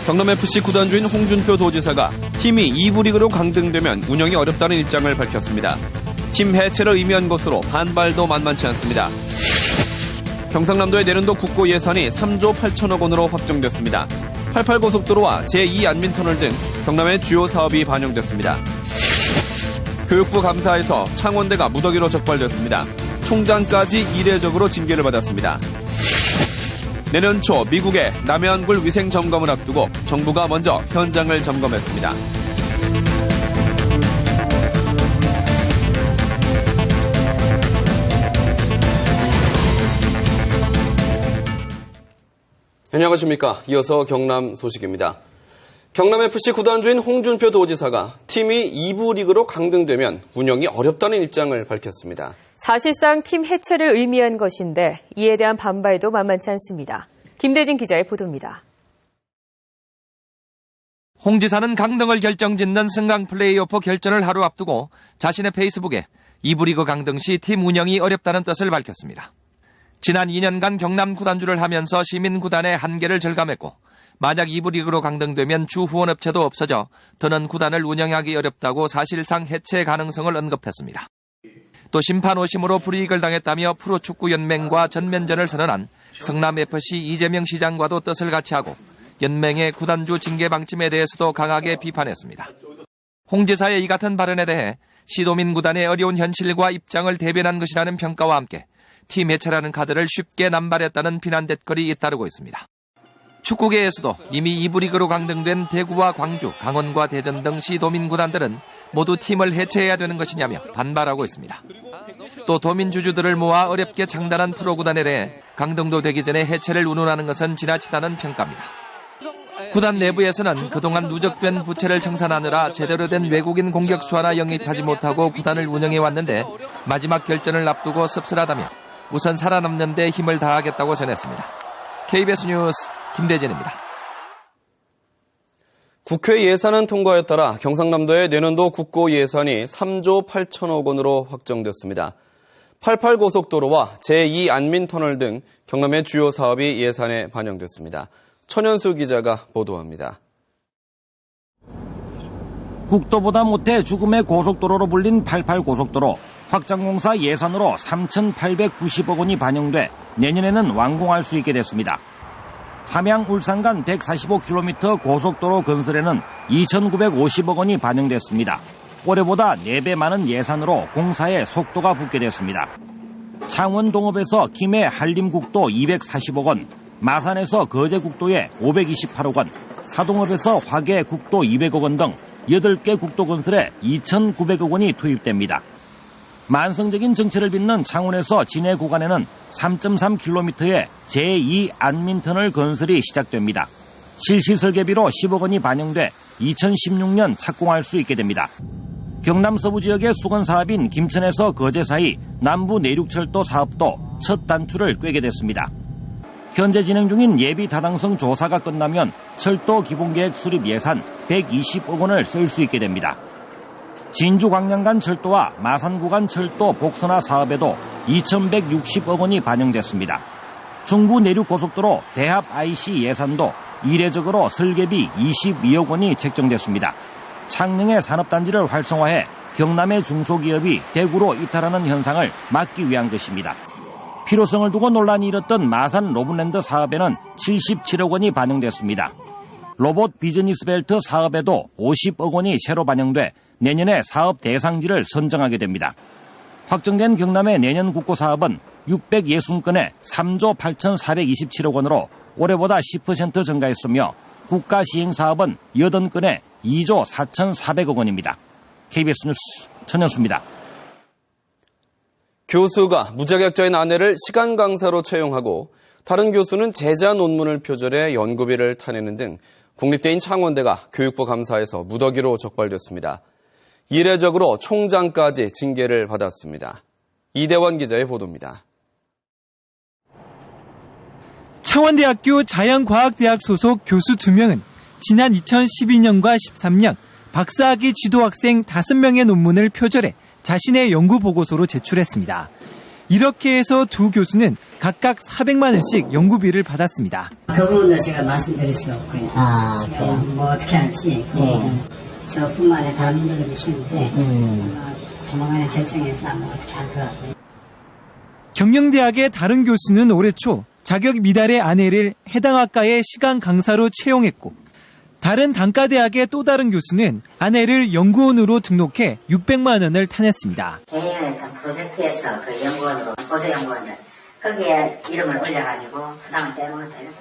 경남FC 구단주인 홍준표 도지사가 팀이 2부 리그로 강등되면 운영이 어렵다는 입장을 밝혔습니다. 팀 해체를 의미한 것으로 반발도 만만치 않습니다. 경상남도의 내년도 국고 예산이 3조 8천억 원으로 확정됐습니다. 88고속도로와 제2 안민터널 등 경남의 주요 사업이 반영됐습니다. 교육부 감사에서 창원대가 무더기로 적발됐습니다. 총장까지 이례적으로 징계를 받았습니다. 내년 초 미국의 남해안굴 위생 점검을 앞두고 정부가 먼저 현장을 점검했습니다. 안녕하십니까. 이어서 경남 소식입니다. 경남FC 구단주인 홍준표 도지사가 팀이 2부 리그로 강등되면 운영이 어렵다는 입장을 밝혔습니다. 사실상 팀 해체를 의미한 것인데 이에 대한 반발도 만만치 않습니다. 김대진 기자의 보도입니다. 홍 지사는 강등을 결정짓는 승강 플레이오프 결전을 하루 앞두고 자신의 페이스북에 2부 리그 강등 시 팀 운영이 어렵다는 뜻을 밝혔습니다. 지난 2년간 경남 구단주를 하면서 시민 구단의 한계를 절감했고 만약 2부 리그로 강등되면 주 후원업체도 없어져 더는 구단을 운영하기 어렵다고 사실상 해체 가능성을 언급했습니다. 또 심판 오심으로 불이익을 당했다며 프로축구연맹과 전면전을 선언한 성남FC 이재명 시장과도 뜻을 같이 하고 연맹의 구단주 징계 방침에 대해서도 강하게 비판했습니다. 홍 지사의 이 같은 발언에 대해 시도민 구단의 어려운 현실과 입장을 대변한 것이라는 평가와 함께 팀 해체라는 카드를 쉽게 남발했다는 비난 댓글이 잇따르고 있습니다. 축구계에서도 이미 2부 리그로 강등된 대구와 광주, 강원과 대전 등 시도민 구단들은 모두 팀을 해체해야 되는 것이냐며 반발하고 있습니다. 또 도민주주들을 모아 어렵게 창단한 프로구단에 대해 강등도 되기 전에 해체를 운운하는 것은 지나치다는 평가입니다. 구단 내부에서는 그동안 누적된 부채를 청산하느라 제대로 된 외국인 공격수 하나 영입하지 못하고 구단을 운영해왔는데 마지막 결전을 앞두고 씁쓸하다며 우선 살아남는 데 힘을 다하겠다고 전했습니다. KBS 뉴스 김대진입니다. 국회 예산안 통과에 따라 경상남도의 내년도 국고 예산이 3조 8천억 원으로 확정됐습니다. 88고속도로와 제2 안민터널 등 경남의 주요 사업이 예산에 반영됐습니다. 천연수 기자가 보도합니다. 국도보다 못해 죽음의 고속도로로 불린 88고속도로 확장공사 예산으로 3,890억 원이 반영돼 내년에는 완공할 수 있게 됐습니다. 함양 울산 간 145km 고속도로 건설에는 2,950억 원이 반영됐습니다. 올해보다 4배 많은 예산으로 공사에 속도가 붙게 됐습니다. 창원 동업에서 김해 한림국도 240억 원, 마산에서 거제국도에 528억 원, 사동업에서 화계국도 200억 원 등 8개 국도 건설에 2,900억 원이 투입됩니다. 만성적인 정체를 빚는 창원에서 진해 구간에는 3.3km의 제2 안민터널 건설이 시작됩니다. 실시 설계비로 10억 원이 반영돼 2016년 착공할 수 있게 됩니다. 경남 서부 지역의 수건 사업인 김천에서 거제 사이 남부 내륙철도 사업도 첫 단추를 꿰게 됐습니다. 현재 진행 중인 예비 타당성 조사가 끝나면 철도 기본계획 수립 예산 120억 원을 쓸 수 있게 됩니다. 진주 광양 간 철도와 마산 구간 철도 복선화 사업에도 2,160억 원이 반영됐습니다. 중부 내륙 고속도로 대합 IC 예산도 이례적으로 설계비 22억 원이 책정됐습니다. 창릉의 산업단지를 활성화해 경남의 중소기업이 대구로 이탈하는 현상을 막기 위한 것입니다. 필요성을 두고 논란이 일었던 마산 로봇랜드 사업에는 77억 원이 반영됐습니다. 로봇 비즈니스벨트 사업에도 50억 원이 새로 반영돼 내년에 사업 대상지를 선정하게 됩니다. 확정된 경남의 내년 국고 사업은 660건에 3조 8,427억 원으로 올해보다 10% 증가했으며 국가 시행 사업은 80건에 2조 4,400억 원입니다. KBS 뉴스 천연수입니다. 교수가 무자격자인 아내를 시간 강사로 채용하고 다른 교수는 제자 논문을 표절해 연구비를 타내는 등 국립대인 창원대가 교육부 감사에서 무더기로 적발됐습니다. 이례적으로 총장까지 징계를 받았습니다. 이대원 기자의 보도입니다. 창원대학교 자연과학대학 소속 교수 2명은 지난 2012년과 13년 박사학위 지도학생 5명의 논문을 표절해 자신의 연구보고서로 제출했습니다. 이렇게 해서 두 교수는 각각 400만 원씩 연구비를 받았습니다. 그 부분도 제가 말씀드릴 수 없고요. 제가 뭐 어떻게 할지 저뿐만 아니라 다른 분들도 계시는데 조만간에 결정해서 아마 어떻게 할 것 같고요. 경영대학의 다른 교수는 올해 초 자격 미달의 아내를 해당 학과의 시간 강사로 채용했고, 다른 단과대학의 또 다른 교수는 아내를 연구원으로 등록해 600만 원을 타냈습니다. 개인의 프로젝트에서 그 연구원으로 보조연구원들 거기에 이름을 올려가지고 수당을 떼먹었다 이렇게.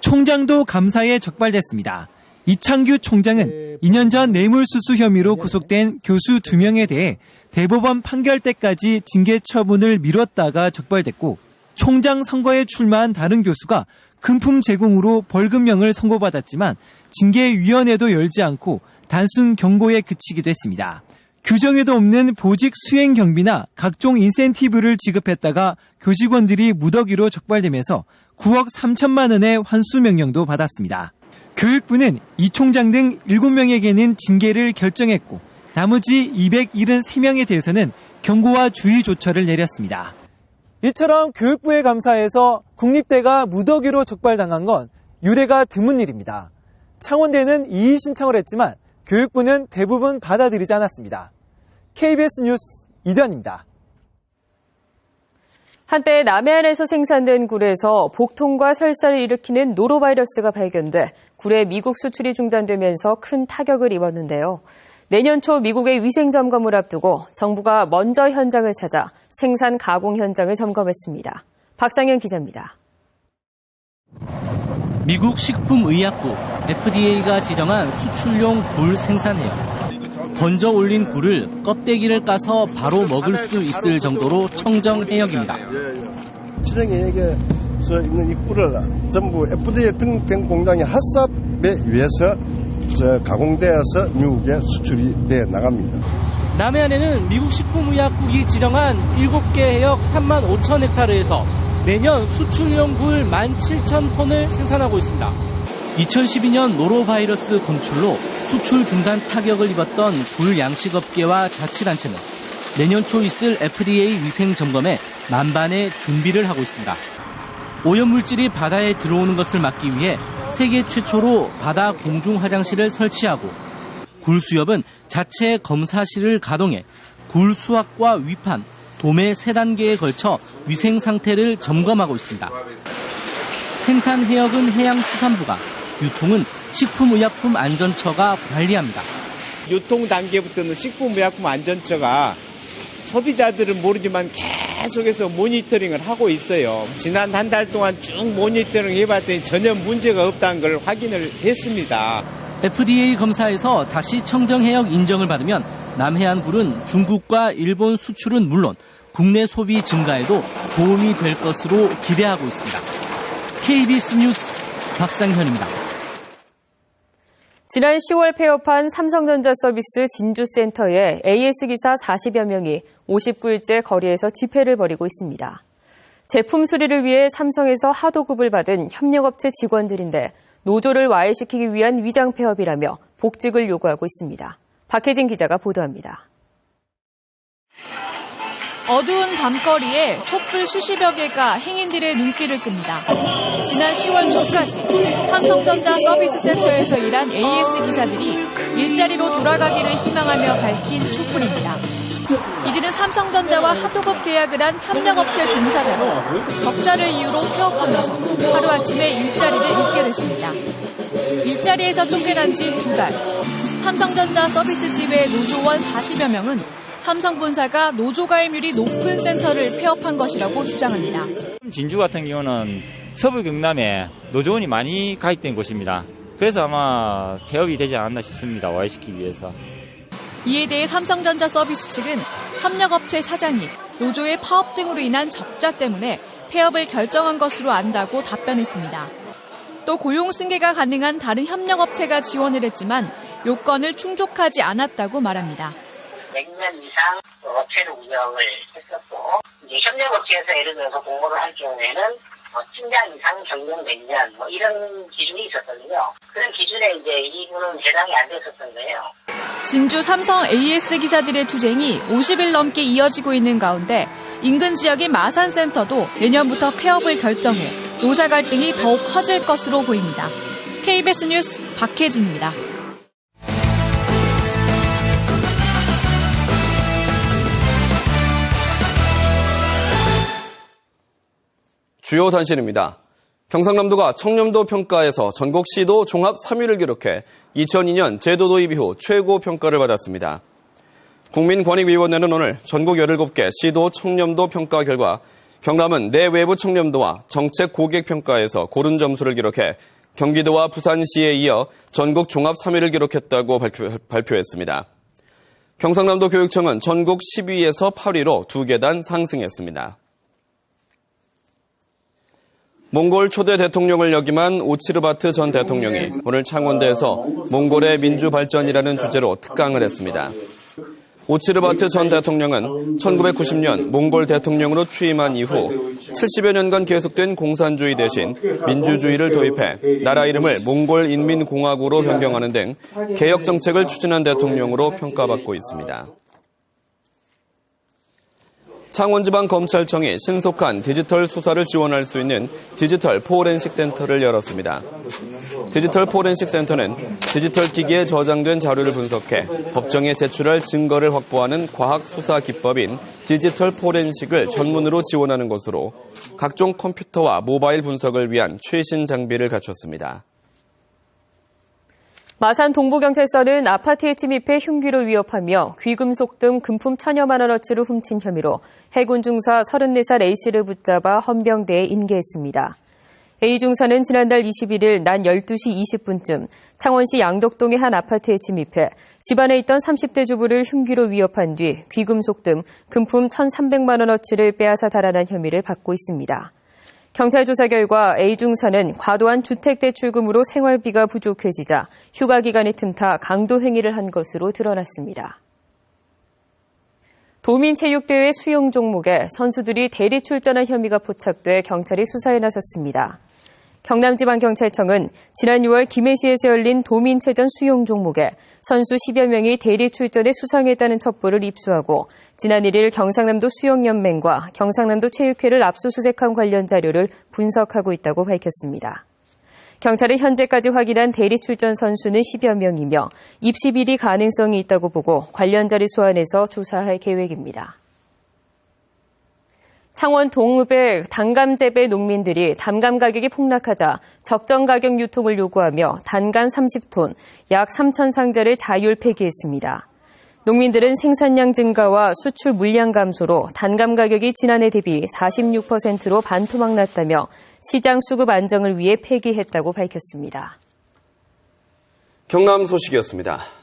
총장도 감사에 적발됐습니다. 이창규 총장은 2년 전 뇌물수수 혐의로 구속된 교수 2명에 대해 대법원 판결 때까지 징계 처분을 미뤘다가 적발됐고, 총장 선거에 출마한 다른 교수가 금품 제공으로 벌금형을 선고받았지만 징계위원회도 열지 않고 단순 경고에 그치기도 했습니다. 규정에도 없는 보직 수행 경비나 각종 인센티브를 지급했다가 교직원들이 무더기로 적발되면서 9억 3천만 원의 환수 명령도 받았습니다. 교육부는 이 총장 등 7명에게는 징계를 결정했고, 나머지 273명에 대해서는 경고와 주의 조처를 내렸습니다. 이처럼 교육부의 감사에서 국립대가 무더기로 적발당한 건 유례가 드문 일입니다. 창원대는 이의 신청을 했지만 교육부는 대부분 받아들이지 않았습니다. KBS 뉴스 이대환입니다. 한때 남해안에서 생산된 굴에서 복통과 설사를 일으키는 노로바이러스가 발견돼 굴의 미국 수출이 중단되면서 큰 타격을 입었는데요. 내년 초 미국의 위생 점검을 앞두고 정부가 먼저 현장을 찾아 생산 가공 현장을 점검했습니다. 박상현 기자입니다. 미국 식품의약부 FDA가 지정한 수출용 굴 생산해요. 건져 올린 굴을 껍데기를 까서 바로 먹을 수 있을 정도로 청정 해역입니다. 지정해역에서 있는 이 굴을 전부 FDA 등록된 공장의 핫삽에 의해서 가공되어서 미국에 수출이 돼 나갑니다. 남해안에는 미국 식품의약국이 지정한 7개 해역 3만 5천 헥타르에서 매년 수출용 굴 17,000톤을 생산하고 있습니다. 2012년 노로바이러스 검출로 수출 중단 타격을 입었던 굴 양식업계와 자치단체는 내년 초 있을 FDA 위생 점검에 만반의 준비를 하고 있습니다. 오염물질이 바다에 들어오는 것을 막기 위해 세계 최초로 바다 공중 화장실을 설치하고, 굴 수협은 자체 검사실을 가동해 굴 수확과 위판, 도매 3단계에 걸쳐 위생 상태를 점검하고 있습니다. 생산 해역은 해양수산부가, 유통은 식품의약품안전처가 관리합니다. 유통 단계부터는 식품의약품안전처가 소비자들은 모르지만 계속해서 모니터링을 하고 있어요. 지난 한 달 동안 쭉 모니터링 해봤더니 전혀 문제가 없다는 걸 확인을 했습니다. FDA 검사에서 다시 청정해역 인정을 받으면 남해안 굴은 중국과 일본 수출은 물론 국내 소비 증가에도 도움이 될 것으로 기대하고 있습니다. KBS 뉴스 박상현입니다. 지난 10월 폐업한 삼성전자 서비스 진주센터에 AS 기사 40여 명이 59일째 거리에서 집회를 벌이고 있습니다. 제품 수리를 위해 삼성에서 하도급을 받은 협력업체 직원들인데 노조를 와해시키기 위한 위장 폐업이라며 복직을 요구하고 있습니다. 박혜진 기자가 보도합니다. 어두운 밤거리에 촛불 수십여 개가 행인들의 눈길을 끕니다. 지난 10월 초까지 삼성전자 서비스 센터에서 일한 AS 기사들이 일자리로 돌아가기를 희망하며 밝힌 촛불입니다. 이들은 삼성전자와 하도급 계약을 한 협력업체 종사자로 적자를 이유로 폐업하면서 하루아침에 일자리를 잃게 됐습니다. 일자리에서 쫓겨난 지 2달. 삼성전자 서비스지회 노조원 40여 명은 삼성 본사가 노조 가입률이 높은 센터를 폐업한 것이라고 주장합니다. 진주 같은 경우는 서부 경남에 노조원이 많이 가입된 곳입니다. 그래서 아마 폐업이 되지 않았나 싶습니다. 와해시키기 위해서. 이에 대해 삼성전자 서비스 측은 협력업체 사장이 노조의 파업 등으로 인한 적자 때문에 폐업을 결정한 것으로 안다고 답변했습니다. 또 고용 승계가 가능한 다른 협력업체가 지원을 했지만 요건을 충족하지 않았다고 말합니다. 몇 년 이상 업체를 운영을 했었고, 이제 협력업체에서 예를 들어서 공고를 할 경우에는 팀장 이상 경력 몇 년 이런 기준이 있었거든요. 그런 기준에 이제 이분은 해당이 안 됐었던 거예요. 진주 삼성 AS 기사들의 투쟁이 50일 넘게 이어지고 있는 가운데 인근 지역인 마산센터도 내년부터 폐업을 결정해 노사 갈등이 더욱 커질 것으로 보입니다. KBS 뉴스 박혜진입니다. 주요 단신입니다. 경상남도가 청렴도 평가에서 전국 시도 종합 3위를 기록해 2002년 제도 도입 이후 최고 평가를 받았습니다. 국민권익위원회는 오늘 전국 17개 시도 청렴도 평가 결과 경남은 내외부 청렴도와 정책 고객 평가에서 고른 점수를 기록해 경기도와 부산시에 이어 전국 종합 3위를 기록했다고 발표했습니다. 경상남도 교육청은 전국 10위에서 8위로 2계단 상승했습니다. 몽골 초대 대통령을 역임한 오치르바트 전 대통령이 오늘 창원대에서 몽골의 민주발전이라는 주제로 특강을 했습니다. 오치르바트 전 대통령은 1990년 몽골 대통령으로 취임한 이후 70여 년간 계속된 공산주의 대신 민주주의를 도입해 나라 이름을 몽골 인민공화국으로 변경하는 등 개혁 정책을 추진한 대통령으로 평가받고 있습니다. 창원지방검찰청이 신속한 디지털 수사를 지원할 수 있는 디지털 포렌식 센터를 열었습니다. 디지털 포렌식 센터는 디지털 기기에 저장된 자료를 분석해 법정에 제출할 증거를 확보하는 과학 수사 기법인 디지털 포렌식을 전문으로 지원하는 것으로 각종 컴퓨터와 모바일 분석을 위한 최신 장비를 갖췄습니다. 마산 동부경찰서는 아파트에 침입해 흉기로 위협하며 귀금속 등 금품 1,000여만 원어치를 훔친 혐의로 해군 중사 34살 A씨를 붙잡아 헌병대에 인계했습니다. A 중사는 지난달 21일 낮 12시 20분쯤 창원시 양덕동의 한 아파트에 침입해 집안에 있던 30대 주부를 흉기로 위협한 뒤 귀금속 등 금품 1,300만 원어치를 빼앗아 달아난 혐의를 받고 있습니다. 경찰 조사 결과 A 중사는 과도한 주택대출금으로 생활비가 부족해지자 휴가 기간이 틈타 강도 행위를 한 것으로 드러났습니다. 도민체육대회 수영 종목에 선수들이 대리 출전한 혐의가 포착돼 경찰이 수사에 나섰습니다. 경남지방경찰청은 지난 6월 김해시에서 열린 도민체전 수영 종목에 선수 10여 명이 대리 출전에 수상했다는 첩보를 입수하고 지난 1일 경상남도 수영연맹과 경상남도 체육회를 압수수색한 관련 자료를 분석하고 있다고 밝혔습니다. 경찰은 현재까지 확인한 대리 출전 선수는 10여 명이며 입시 비리 가능성이 있다고 보고 관련 자료 소환해서 조사할 계획입니다. 창원 동읍의 단감 재배 농민들이 단감 가격이 폭락하자 적정 가격 유통을 요구하며 단감 30톤, 약 3천 상자를 자율 폐기했습니다. 농민들은 생산량 증가와 수출 물량 감소로 단감 가격이 지난해 대비 46%로 반토막 났다며 시장 수급 안정을 위해 폐기했다고 밝혔습니다. 경남 소식이었습니다.